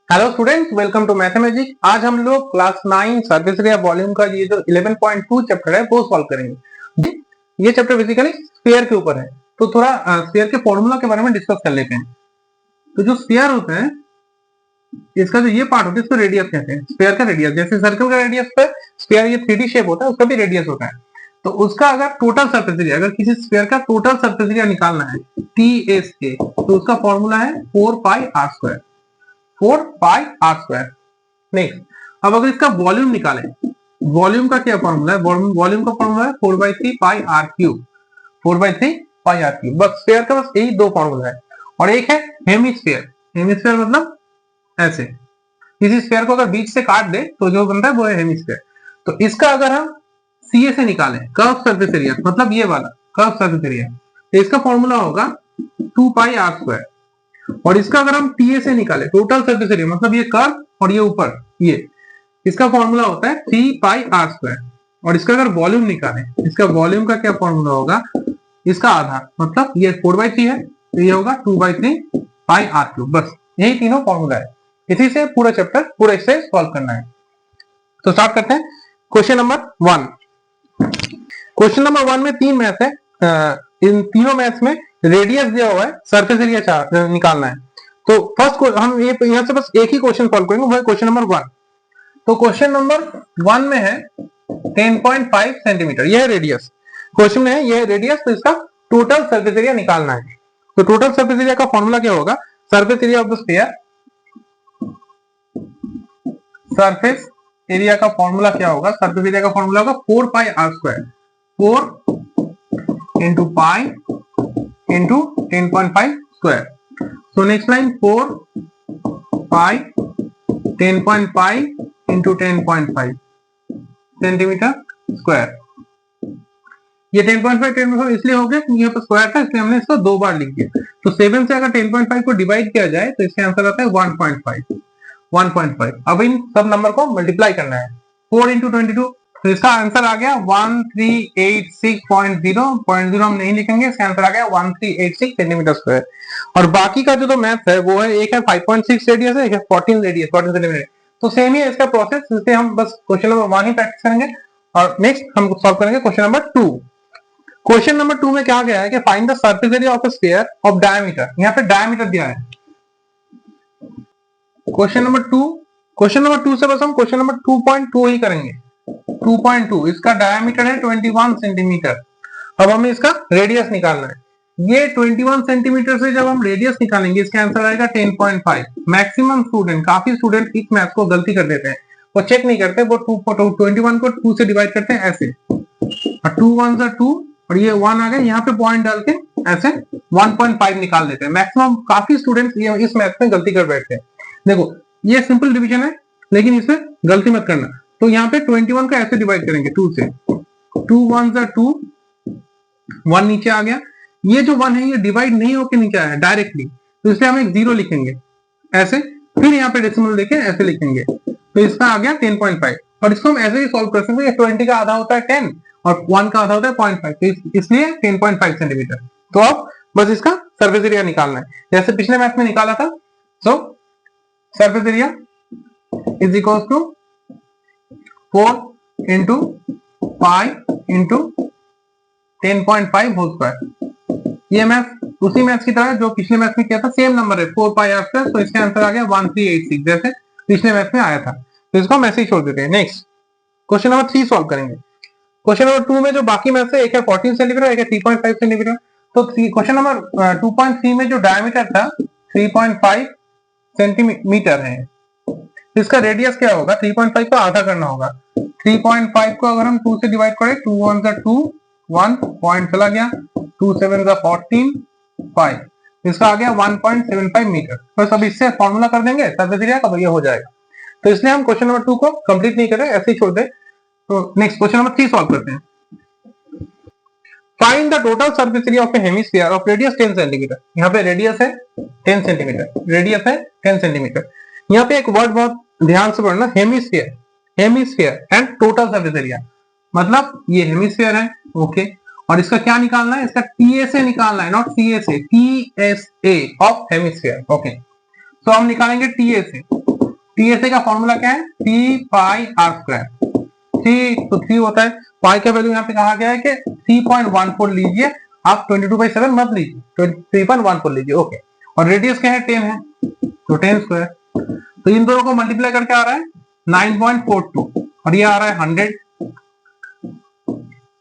Hello students, welcome to mathematics. आज हम लोग क्लास 9 सरफेस एरिया वॉल्यूम का ये जो 11.2 चैप्टर है वो सॉल्व करेंगे। ये चैप्टर बेसिकली स्फीयर के ऊपर है, तो थोड़ा स्फीयर के फॉर्मूला के बारे में डिस्कस कर लेते हैं। तो जो स्फीयर होता है, इसका जो ये पार्ट होता है इसको रेडियस कहते हैं। स्फीयर का रेडियस, जैसे सर्कल का रेडियस पर स्फीयर ये 3D शेप होता है, उसका भी रेडियस होता है। तो उसका अगर टोटल सरफेस एरिया, अगर किसी स्फीयर का टोटल सरफेस एरिया निकालना है TSA, तो उसका फॉर्मूला है 4πr²। 4πr²। नेक्स्ट, अब अगर इसका वॉल्यूम निकालें, वॉल्यूम का क्या फॉर्मूला है? वॉल्यूम का फॉर्मूला है 4/3πr³। 4/3πr³। बस स्फीयर का बस यही दो फॉर्मूला है। और एक है हेमिस्फीयर। हेमिस्फीयर मतलब ऐसे किसी स्फीयर को अगर बीच से काट दे तो जो बनता है वो है हेमिस्फीयर। तो इसका अगर हम सीए से निकालें, कर्व सरफेस एरिया, मतलब ये वाला कर्व सरफेस एरिया, तो इसका फॉर्मूला होगा 2πr²। और इसका अगर हम टीए से निकाले, टोटल सरफेस एरिया, मतलब ये कर्व और ये ऊपर ये, इसका फॉर्मूला होता है 3πr²। और इसका अगर वॉल्यूम निकालें, इसका वॉल्यूम का क्या फॉर्मूला होगा? इसका आधा, मतलब ये 4/3 है तो ये होगा 2/3πr³। बस यही तीनों फॉर्मूला है। इसी से पूरा चैप्टर पूरा इससे सॉल्व करना है। तो स्टार्ट करते हैं। Question number 1। क्वेश्चन नंबर 1 में 3 मैथ्स है। इन तीनों मैथ्स में रेडियस दिया हुआ है, सरफेस एरिया निकालना है। तो फर्स्ट हम ये यहां से बस एक ही क्वेश्चन सॉल्व करेंगे, वो है क्वेश्चन नंबर 1। तो क्वेश्चन नंबर 1 में है 10.5 सेंटीमीटर, यह है रेडियस। क्वेश्चन में है यह रेडियस, तो इसका टोटल सरफेस एरिया निकालना है। तो टोटल सरफेस एरिया का फॉर्मूला क्या होगा? Surface area of the sphere, surface area का फॉर्मूला क्या होगा? सरफेस एरिया का फॉर्मूला होगा 4πr²। 4 into pi into 10.5 square. So next line 4π 10.5 into 10.5 centimetre square. ये 10.5 इसलिए हो गया क्योंकि यहाँ पर स्क्वायर था, इसलिए हमने इसको दो बार लिख दिया। तो 7 से अगर 10.5 को डिवाइड किया जाए तो इसका आंसर आता है 1.5। 1.5। अब इन सब नंबर को मल्टीप्लाई करना है। 4 इंटू 22, तो इसका आंसर आ गया 1386.0 हम नहीं लिखेंगे, इसका आंसर आ गया 1386 सेंटीमीटर स्क्वायर। और बाकी का जो मैथ है वो है, एक है 5.6 रेडियस है, एक है 14 रेडियस, 14 सेंटीमीटर। तो सेम ही है इसका प्रोसेस, इसलिए हम बस क्वेश्चन नंबर 1 ही प्रैक्टिस करेंगे और नेक्स्ट हम सॉल्व करेंगे क्वेश्चन नंबर 2। क्वेश्चन नंबर 2 में क्या गया है कि find the surface area of a sphere of diameter. यहाँ पे डायमीटर दिया है। क्वेश्चन नंबर 2 से बस हम क्वेश्चन नंबर 2.2 ही करेंगे। 2.2 इसका डायमीटर है 21 सेंटीमीटर। अब हमें इसका रेडियस निकालना है। ये 21 सेंटीमीटर से जब हम रेडियस निकालेंगे, इसका आंसर आएगा 10.5। मैक्सिमम स्टूडेंट, काफी स्टूडेंट इस मैथ को गलती कर देते हैं, वो चेक नहीं करते, वो 21 को 2 से डिवाइड करते हैं ऐसे, 2 1 2 और ये 1 आ गया, यहाँ पे पॉइंट डाल के ऐसे 1.5 निकाल देते हैं। मैक्सिमम काफी स्टूडेंट्स इस मैथ में गलती कर बैठते हैं। देखो ये सिंपल डिवीजन है, लेकिन इसमें गलती मत करना। तो यहाँ पे 21 को ऐसे डिवाइड करेंगे 2 से, 2 1 2, 1 नीचे आ गया। ये जो 1 है ये डिवाइड नहीं होकर नीचे आया डायरेक्टली, तो इसलिए हम एक 0 लिखेंगे ऐसे, फिर यहाँ पे डेसिमल लेके ऐसे लिखेंगे, तो इसका आ गया 10.5। और इसको हम ऐसे ही सॉल्व कर सकते हैं। 20 का आधा होता है 10 और 1 का आधा होता है 0.5, तो इसलिए 10.5 सेंटीमीटर। तो अब बस इसका सरफेस एरिया निकालना है, जैसे पिछले मैथ में निकाला था। So surface area is equal to 4 into pi into 10.5 whole square. ये मैथ उसी मैथ की तरह जो पिछले मैथ में किया था, सेम नंबर है 4πr²। तो इसका आंसर आ गया 1386, जैसे पिछले मैथ में आया था। तो इसको हम ऐसे ही छोड़ देते हैं। नेक्स्ट क्वेश्चन नंबर 3 सॉल्व करेंगे। क्वेश्चन नंबर 2 में जो बाकी मैथ है, एक है 14 सेंटीमीटर, एक है 3.5 सेंटीमीटर। तो क्वेश्चन नंबर 2.3 में जो डायमीटर था 3.5 सेंटीमीटर है, इसका रेडियस क्या होगा? 3.5 को आधा करना होगा। 3.5 को अगर हम 2 से डिवाइड करें, 2 1 2, 1 पॉइंट चला गया, 2 7 14, 5, इसका आ गया 1.75 मीटर। बस अब इससे फॉर्मूला कर देंगे सरफेस एरिया का, तो ये हो जाएगा। तो इसलिए हम क्वेश्चन नंबर 2 को कंप्लीट नहीं करें, ऐसे ही छोड़ दें। तो नेक्स्ट क्वेश्चन नंबर 3 सॉल्व करते हैं। Find the total surface area of A hemisphere of radius 10 centimetre. यहाँ पे रेडियस है 10 सेंटीमीटर, रेडियस है 10 सेंटीमीटर। यहाँ पे एक वर्ड बहुत ध्यान से पढ़ना, hemisphere. Hemisphere and total surface area, मतलब ये हेमिस्फीयर है, ओके। और इसका क्या निकालना है? इसका टीएसए निकालना है, not CSA, TSA of hemisphere, okay. तो हम निकालेंगे टीएसए। टीएसए का फॉर्मूला क्या है, 3 पाई आर स्क्वायर। 3 होता है, पाई का वैल्यू यहाँ पे कहा गया है कि 3.14 लीजिए, आप 22/7 मत लीजिए, 3.14 लीजिए, ओके। और रेडियस क्या है, 10 है, तो 10 स्क्वायर। तो इन दोनों को मल्टीप्लाई करके आ रहा है 9.42 और ये आ रहा है 100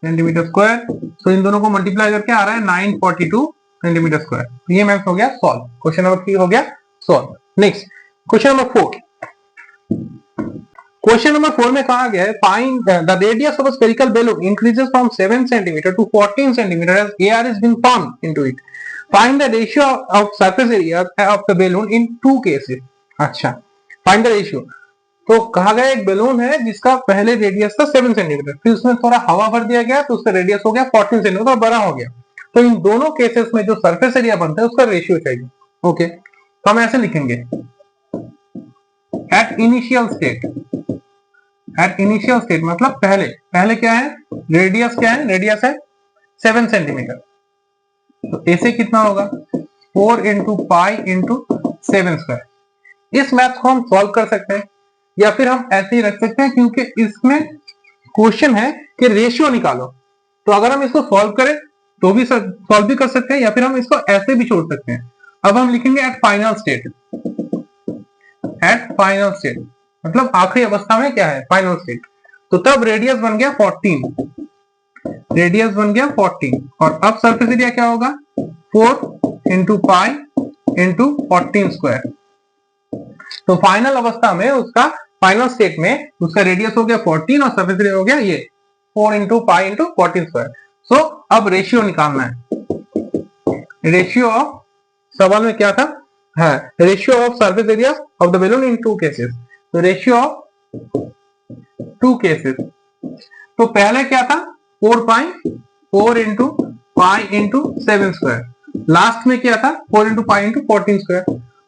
सेंटीमीटर स्क्वायर। तो इन दोनों को मल्टीप्लाई करके आ रहा है 942 सेंटीमीटर स्क्वायर। ये मैथ हो गया सॉल्व, क्वेश्चन नंबर 3 हो गया solve. Next question number 4। Question number 4 में कहा गया है find the radius of a spherical balloon increases from 7 centimetre to 14 centimetre as air is being pumped into it. Find the ratio of surface area of the balloon in two cases. अच्छा, find the ratio. तो कहा गया एक balloon है जिसका पहले radius था 7 centimetre, फिर उसमें थोड़ा हवा भर दिया गया तो उसका रेडियस हो गया 14 सेंटीमीटर और बड़ा हो गया। तो इन दोनों केसेस में जो सरफेस एरिया बनता है उसका रेशियो चाहिए, ओके। तो हम ऐसे लिखेंगे at initial state. At initial state मतलब पहले क्या है, रेडियस क्या है, रेडियस है 7 सेंटीमीटर। तो ऐसे कितना होगा, 4 इंटू पाई इंटू 7 स्क्वायर। इस मैथ को हम सॉल्व कर सकते हैं या फिर हम ऐसे ही रख सकते हैं, क्योंकि इसमें क्वेश्चन है कि रेशियो निकालो। तो अगर हम इसको सॉल्व करें तो भी सॉल्व भी कर सकते हैं या फिर हम इसको ऐसे भी छोड़ सकते हैं। अब हम लिखेंगे at final state. At final state मतलब आखिरी अवस्था में क्या है, फाइनल स्टेट। तो तब रेडियस बन गया 14, रेडियस बन गया 14 और अब सरफेस एरिया क्या होगा, 4 इंटू पाई इंटू 14 स्क्वायर। तो फाइनल अवस्था में उसका, फाइनल स्टेट में उसका रेडियस हो गया 14 और सरफेस एरिया हो गया ये 4 इंटू पाई इंटू 14 स्क्वायर। सो अब रेशियो निकालना है। रेशियो ऑफ, सवाल में क्या था, है ratio of surface area of the balloon in two cases. तो रेशियो ऑफ टू केसेस, तो पहले क्या था 4 into pi into 7 square. Last में क्या था 4 into pi into 14 square,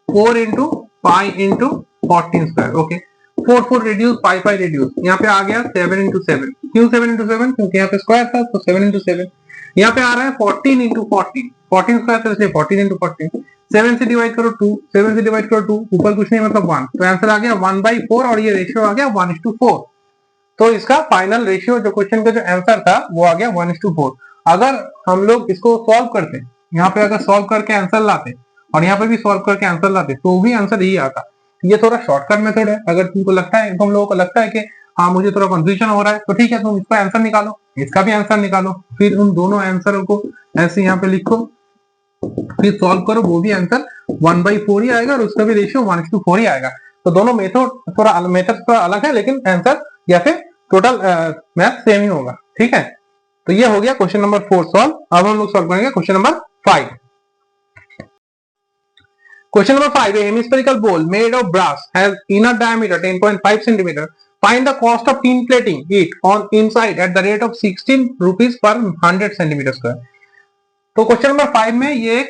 4 into pi into 14 square, okay. 4 reduce, pi reduce, यहाँ पे आ गया 7 इंटू 7। क्यों 7 इंटू 7, क्योंकि यहाँ पे स्क्वायर था तो 7 इंटू 7। यहाँ पे आ रहा है 14 इंटू 14 स्क्वायर था इसलिए 14 इंटू 14। 7 से डिवाइड करो 2, 7 से डिवाइड करो 2, ऊपर कुछ नहीं मतलब 1, तो आंसर आ गया 1/4 और ये रेशियो आ गया 1:4। तो इसका फाइनल रेशियो जो क्वेश्चन का जो आंसर था वो आ गया 1:4। अगर हम लोग इसको सॉल्व करते, यहाँ पे अगर सॉल्व करके आंसर लाते और यहाँ पे भी सॉल्व करके आंसर लाते तो भी आंसर यही आता। ये थोड़ा शॉर्टकट मेथड है। अगर तुमको लगता है, तुम लोगों को लगता है कि हाँ मुझे थोड़ा कंफ्यूजन हो रहा है, तो ठीक है तुम इसका आंसर निकालो, इसका भी आंसर निकालो, फिर उन दोनों आंसर को ऐसे यहाँ पे लिखो, फिर सॉल्व करो, वो भी आंसर 1/4 ही आएगा और उसका भी रेशियो 1:4 ही आएगा। तो दोनों मेथड थोड़ा अलग है लेकिन आंसर या फिर टोटल मैथ सेम ही होगा, ठीक है। तो ये हो गया क्वेश्चन नंबर 4 सॉल्व। अब हम लोग सॉल्व करेंगे question number 5। Question number 5. A hemispherical ball made of brass has inner diameter 10.5 cm. Find the cost of tin plating it on inside at the rate of 16 rupees per 100 cm square. तो question number 5 में ये एक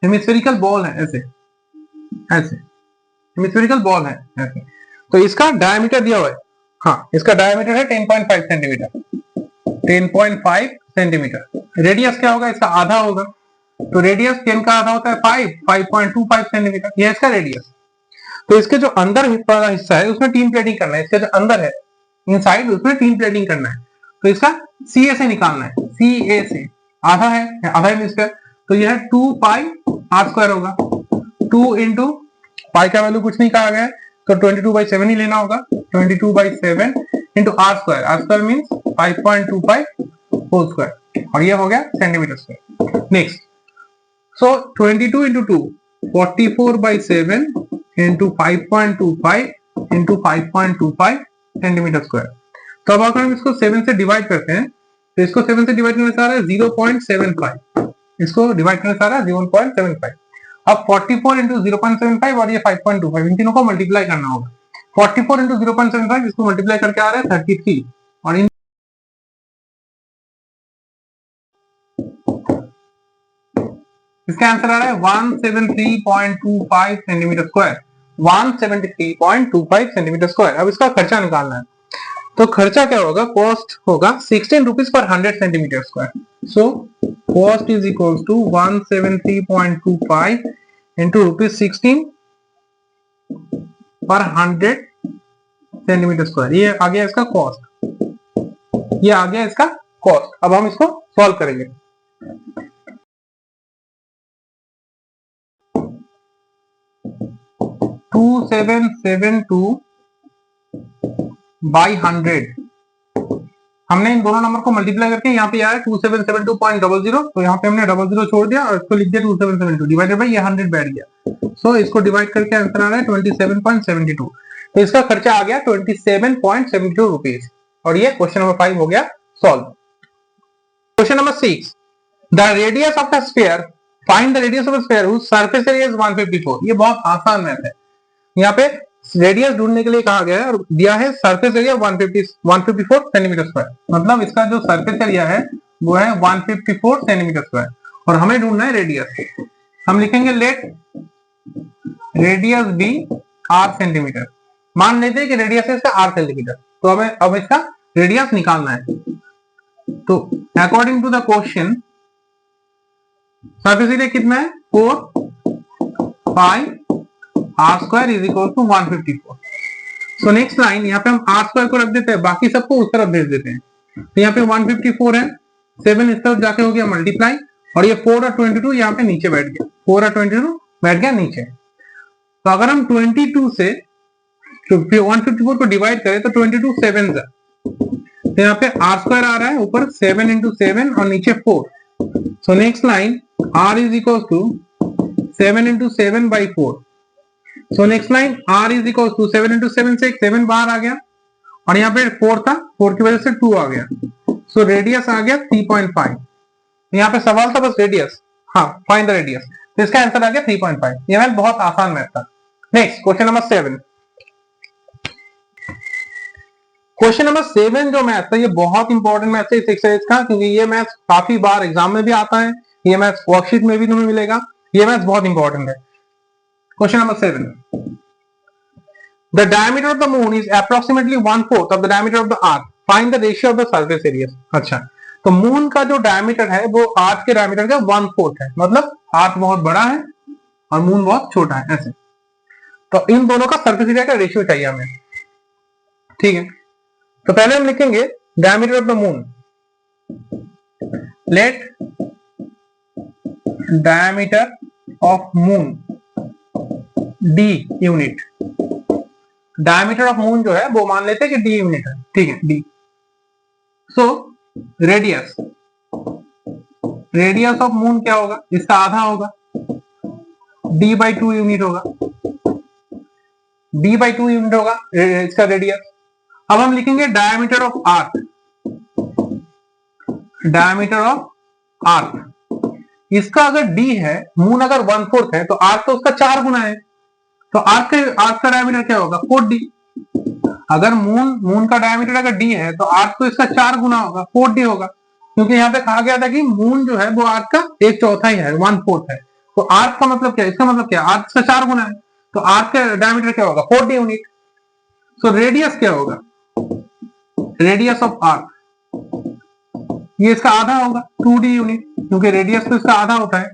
hemispherical ball है, ऐसे ऐसे hemispherical ball है ऐसे। तो इसका डायमीटर दिया हुआ है, हाँ इसका डायमीटर है 10.5 सेंटीमीटर, 10.5 सेंटीमीटर। रेडियस क्या होगा, इसका आधा होगा। तो रेडियस 10 का आधा होता है 5.25 सेंटीमीटर, ये इसका रेडियस। तो इसके जो अंदर वाला हिस्सा है उसमें टीन प्लेटिंग करना है, इसके जो अंदर है इनसाइड उसमें टीन प्लेटिंग करना है। तो इसका सी ए से निकालना है, सी ए से आधा है, आधा हेमिस्फीयर, तो यह है 2 पाई आर स्क्वायर होगा। 2 इंटू पाई का वैल्यू कुछ नहीं कहा गया है तो 22/7 ही लेना होगा, 22/7 into R square means 5.25 whole square और ये हो गया centimetre square. Next, so 22 into 2 44/7 into 5.25 into 5.25 centimetre square. तो अब अगर हम इसको 7 से डिवाइड करते हैं तो इसको 7 से डिवाइड करने से आ रहा है 0.75, इसको डिवाइड करने से आ रहा है 0.75। अब 44 इंटू 0.75 और ये 5.25 इन तीनों को मल्टीप्लाई करना होगा। 44 इंटू 0.75 इसको मल्टीप्लाई करके आ रहा है 33 और इन इसका आंसर आ रहा है 173.25 सेंटीमीटर स्क्वायर, 173.25 सेंटीमीटर स्क्वायर। अब इसका खर्चा निकालना है, तो खर्चा क्या होगा, कॉस्ट होगा 16 रुपीज पर 100 centimetre square. So cost is equal to 173.25 into rupees 16 पर 100 सेंटीमीटर स्क्वायर। ये आ गया इसका कॉस्ट, ये आ गया इसका कॉस्ट। अब हम इसको सॉल्व करेंगे। टू 2772 बाई 100, हमने इन दोनों नंबर को मल्टीप्लाई करके यहाँ पे आया 2772.00, तो यहाँ पे हमने 00 छोड़ दिया और इसको लिख दिया 2772 डिवाइडेड बाई ये 100 बैठ गया। सो इसको डिवाइड करके आंसर आ रहा है 27.72। तो इसका खर्चा आ गया 27.72 रुपीज, और ये क्वेश्चन नंबर 5 हो गया solve. Question number 6, the radius of the sphere, find the radius of the sphere whose surface area is 154। ये बहुत आसान मैथ है। यहाँ पे रेडियस ढूंढने के लिए कहा गया है और दिया है सरफेस एरिया 154 सेंटीमीटर स्क्वायर, मतलब इसका जो सरफेस एरिया है वो है 154 सेंटीमीटर स्क्वायर, और हमें ढूंढना है रेडियस। हम लिखेंगे let radius be R centimetre. मान लेते हैं कि रेडियस है इसका आर सेंटीमीटर, तो हमें अब इसका रेडियस निकालना है। तो according to the question surface area कितना है 4 pi R square is equal to 154। So next line यहाँ पे हम आर स्क्वायर को रख देते हैं, बाकी सबको उस तरफ भेज देते हैं। तो यहाँ पे 154 है, 7 इस तरफ जाके हो गया मल्टीप्लाई, और ये 4 और 22 यहाँ पे नीचे बैठ गया, 4 और 22 बैठ गया नीचे। तो अगर हम 22 से 154 को डिवाइड करें तो 22 7 जा, तो यहाँ पे आर स्क्वायर आ रहा है ऊपर 7 इंटू 7 और नीचे 4। So next line R is equal to 7 into 7 by 4। So next line r is equal to 7 into 7 से 7 बाहर आ गया, और यहाँ पे 4 था, 4 की वजह से 2 आ गया। सो रेडियस आ गया 3.5। यहाँ पे सवाल था बस रेडियस, हाँ फाइंड द रेडियस, तो इसका आंसर आ गया 3.5। ये मैथ बहुत आसान मैथ था। Next question number 7। Question number 7 जो मैथ था ये बहुत इंपॉर्टेंट मैथ है इस एक्सरसाइज का, क्योंकि ये मैथ काफी बार एग्जाम में भी आता है, ये मैथ वर्कशीट में भी तुम्हें मिलेगा, ये मैथ बहुत इंपॉर्टेंट है। Question number 7. The diameter of the moon is approximately 1/4 of the diameter of the earth. Find the ratio of the surface area. अच्छा, तो मून का जो डायमीटर है वो अर्थ के डायमीटर का 1/4 है, मतलब अर्थ बहुत बड़ा है और मून बहुत छोटा है, ऐसे। तो इन दोनों का सरफेस एरिया का रेशियो चाहिए हमें, ठीक है। तो पहले हम लिखेंगे diameter of the moon, let diameter of moon D unit. Diameter of moon जो है वो मान लेते हैं कि डी यूनिट है, ठीक है, D. So radius, radius of moon क्या होगा, इसका आधा होगा, डी बाई 2 यूनिट होगा, डी बाई 2 यूनिट होगा इसका रेडियस। अब हम लिखेंगे diameter of earth, diameter of earth, इसका अगर डी है, मून अगर 1/4 है, तो अर्थ तो उसका 4 गुना है, तो अर्थ का डायमीटर क्या होगा 4d। अगर मून का डायमीटर अगर d है तो अर्थ तो इसका 4 गुना होगा, 4d होगा, क्योंकि यहाँ पे कहा गया था कि मून जो है वो अर्थ का 1/4 ही है, 1/4 है। तो अर्थ का मतलब क्या, इसका मतलब क्या, अर्थ का 4 गुना है, तो अर्थ का डायमीटर क्या होगा 4d यूनिट। सो रेडियस क्या होगा, रेडियस ऑफ अर्थ, ये इसका आधा होगा 2d यूनिट, क्योंकि रेडियस तो इसका आधा होता है,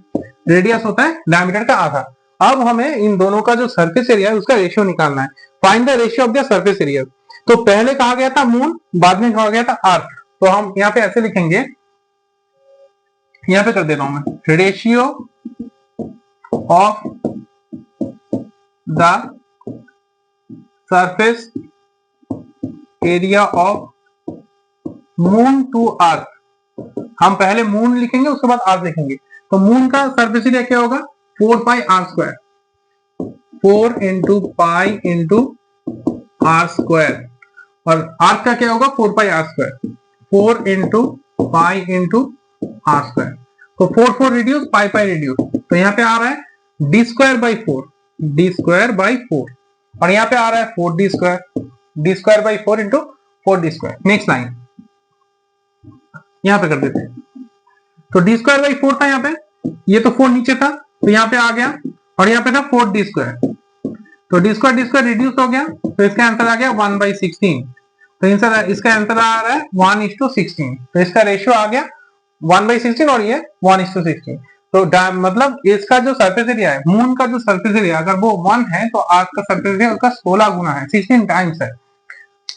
रेडियस होता है डायमीटर का आधा। अब हमें इन दोनों का जो सरफेस एरिया है उसका रेशियो निकालना है। Find the ratio of the surface area. तो पहले कहा गया था मून, बाद में कहा गया था अर्थ, तो हम यहाँ पे ऐसे लिखेंगे, यहाँ पे कर दे रहा हूं मैं, ratio of the surface area of moon to earth. हम पहले मून लिखेंगे उसके बाद अर्थ लिखेंगे। तो मून का सरफेस एरिया क्या होगा 4 pi R square, 4 into pi into R square, और अर्थ का क्या होगा 4 pi R square, 4 into pi into R square. तो 4 4 रिड्यूस, पाई पाई रिड्यूस, तो यहाँ पे आ रहा है D square by 4, D square by 4, और यहाँ पे आ रहा है 4d square, D square by 4 into 4d square. Next line यहाँ पे कर देते हैं, तो डी स्क्वायर बाई 4 था यहाँ पे, ये तो 4 नीचे था तो यहाँ पे आ गया, और यहाँ पे था 4d स्क्वायर, तो डी स्क्वायर रिड्यूस हो गया, तो इसका आंसर आ गया 1/16। तो इसका आंसर आ रहा है 1:16, तो इसका रेशियो आ गया 1/16 और ये 1:16। तो मतलब इसका जो सरफेस एरिया है, मून का जो सरफेस एरिया अगर वो 1 है तो अर्थ का सरफेस एरिया उसका 16 गुना है, 16 टाइम्स है।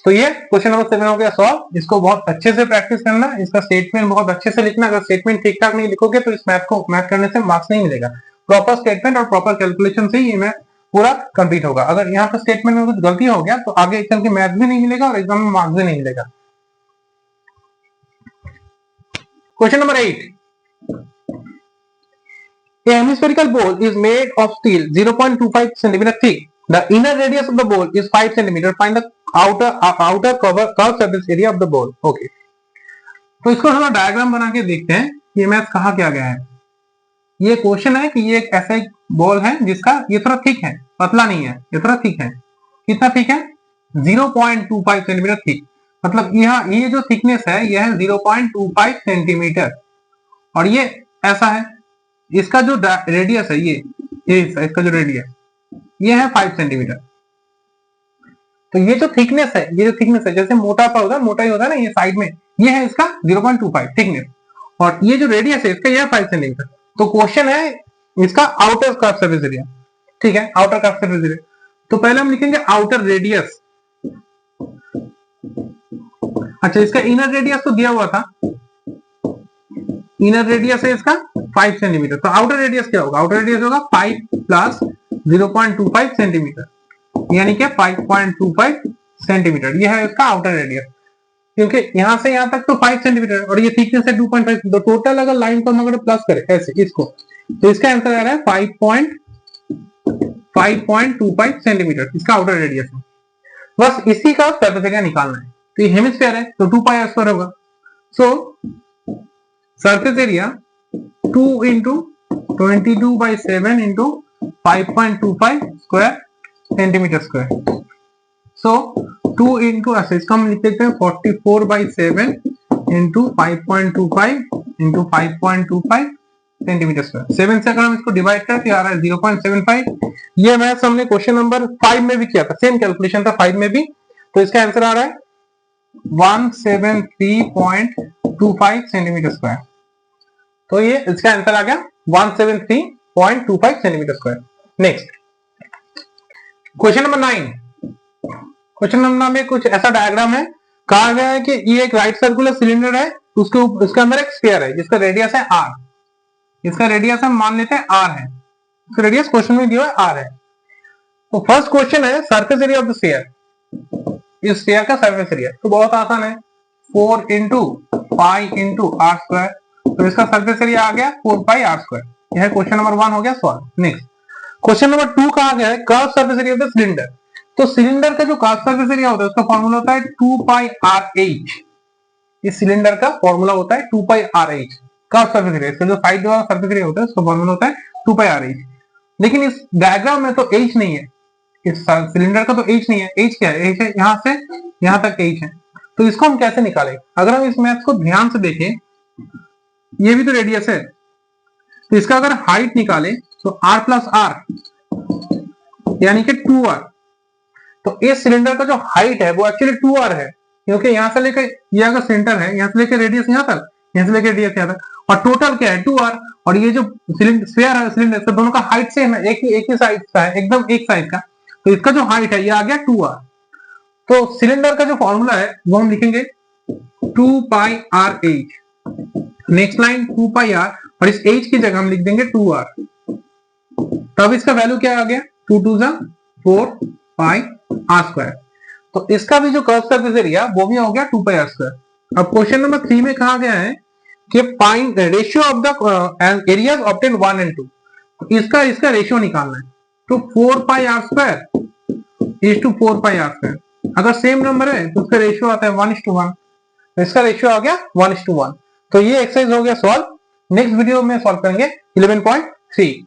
तो ये क्वेश्चन नंबर 7 हो गया सॉल्व। इसको बहुत अच्छे से प्रैक्टिस करना, इसका स्टेटमेंट बहुत अच्छे से लिखना। अगर स्टेटमेंट ठीक ठाक नहीं लिखोगे तो इस मैथ करने से मार्क्स नहीं मिलेगा। प्रॉपर स्टेटमेंट और प्रॉपर कैलकुलेशन से ही ये मैथ पूरा कंप्लीट होगा। अगर यहाँ पे स्टेटमेंट में कुछ गलती हो गया तो आगे चल के मैथ भी नहीं मिलेगा और एग्जाम में मार्क्स भी नहीं मिलेगा। Question number 8, a hemispherical ball is made of steel 0.25 cm thick. The inner radius of the ball is 5 cm. Find the outer curved surface area of the ball. Okay. तो इसको थोड़ा diagram बना के देखते हैं ये मैथ कहा क्या गया है। ये क्वेश्चन है कि ये एक ऐसा एक बॉल है जिसका ये थोड़ा थिक है, पतला नहीं है, ये थोड़ा थिक है। कितना थिक है? 0.25 सेंटीमीटर थिक। मतलब यहाँ ये जो थिकनेस है यह है 0.25 सेंटीमीटर और ये ऐसा है। इसका जो रेडियस है ये इसका जो रेडियस ये है 5 सेंटीमीटर। तो ये जो थिकनेस है, ये जो थिकनेस है जैसे मोटा पर होता है, मोटा ही होता है ना, ये साइड में ये है इसका 0.25 थिकनेस और ये जो रेडियस है इसका ये है 5 सेंटीमीटर। तो क्वेश्चन है इसका आउटर कर्व सरफेस एरिया। ठीक है, आउटर कर्व सरफेस एरिया। तो पहले हम लिखेंगे आउटर रेडियस। अच्छा, इसका इनर रेडियस तो दिया हुआ था, इनर रेडियस है इसका 5 सेंटीमीटर। तो आउटर रेडियस क्या होगा? आउटर रेडियस होगा 5 प्लस 0.25 सेंटीमीटर यानी कि 5.25 सेंटीमीटर। यह है इसका आउटर रेडियस, क्योंकि यहां से यहां तक तो 5 सेंटीमीटर और ये थिकनेस है 2.5। तो टोटल अगर लाइन को हम अगर प्लस करें ऐसे इसको, तो इसका आंसर आ रहा है 5.25 सेंटीमीटर इसका आउटर रेडियस है। बस इसी का सरफेस एरिया निकालना है। तो ये हेमिस्फीयर है तो 2 पाई आर स्क्वायर होगा। So surface area 2 into 22/7 into 5.25 square centimetre square. So 2 into इसका हम लिख देते हैं 44/7 इंटू 5.25 इंटू 5.25 सेंटीमीटर स्क्वायर। 7 से अगर हम इसको डिवाइड करें तो आ रहा है 0.75। ये मैथ हमने क्वेश्चन नंबर 5 में भी किया था, सेम कैलकुलेशन था 5 में भी। तो इसका आंसर आ रहा है 173.25 सेंटीमीटर स्क्वायर। तो ये इसका आंसर आ गया 173.25 centimetre square. Next question number 9। Question number में कुछ ऐसा डायग्राम है, कहा गया है कि ये एक राइट सर्कुलर सिलेंडर है, उसके अंदर एक स्फीयर है जिसका रेडियस है r। इसका रेडियस हम मान लेते हैं r है, इसका रेडियस क्वेश्चन में दिया है r है। तो फर्स्ट क्वेश्चन है surface area of the sphere. इस स्फीयर का सरफेस एरिया तो बहुत आसान है, 4 into pi into R square. तो इसका सरफेस एरिया आ गया 4 पाई आर स्क्वायर। यह क्वेश्चन नंबर 1 हो गया सॉल्व। नेक्स्ट क्वेश्चन नंबर 2 कहा गया है curve surface area of the cylinder. तो सिलेंडर का जो कर्व सरफेस एरिया होता है उसका फॉर्मूला होता है 2 पाई आर एच। इस सिलेंडर का फॉर्मूला होता है 2 pi R H curve surface area. इसका जो साइड वाला सरफेस एरिया होता है उसका फॉर्मूला होता है 2 पाई आर एच। लेकिन इस डायग्राम में तो एच नहीं है, इस सिलेंडर का तो एच नहीं है। एच क्या है? एच है यहां से यहां तक एच है। तो इसको हम कैसे निकालें? अगर हम इस मैथ को ध्यान से देखें, ये भी तो रेडियस है, तो इसका अगर हाइट निकाले तो r प्लस आर यानी कि 2r। तो इस सिलेंडर का जो हाइट है वो एक्चुअली 2r है, क्योंकि यहां से लेकर ये अगर सेंटर है, यहां से लेकर रेडियस यहां तक, यहां से लेकर रेडियस यहां तक, और टोटल क्या है 2r। और ये जो स्फीयर है सिलेंडर, तो दोनों का हाइट सेम है, एक ही साइज का है, एकदम एक साइज का। तो इसका जो हाइट है ये आ गया 2r। तो सिलेंडर का जो फॉर्मूला है वो हम लिखेंगे 2 pi R H. Next line 2 pi R और इस एच की जगह हम लिख देंगे 2r। तब इसका वैल्यू क्या आ गया? 2 2 4 पाई आर स्क्वायर। तो इसका भी जो कर्व सरफेस एरिया वो भी हो गया 2 पाई आर स्क्वायर। अब क्वेश्चन नंबर 3 में कहा गया है कि find ratio of the areas obtain 1 and 2। इसका रेशियो निकालना है। तो 4 pi R square is to 4 pi R square. अगर सेम नंबर है तो उसका रेशियो आता है 1:1। तो इसका रेशियो आ गया 1:1। तो ये एक्सरसाइज हो गया सॉल्व। नेक्स्ट वीडियो में सॉल्व करेंगे 11.3।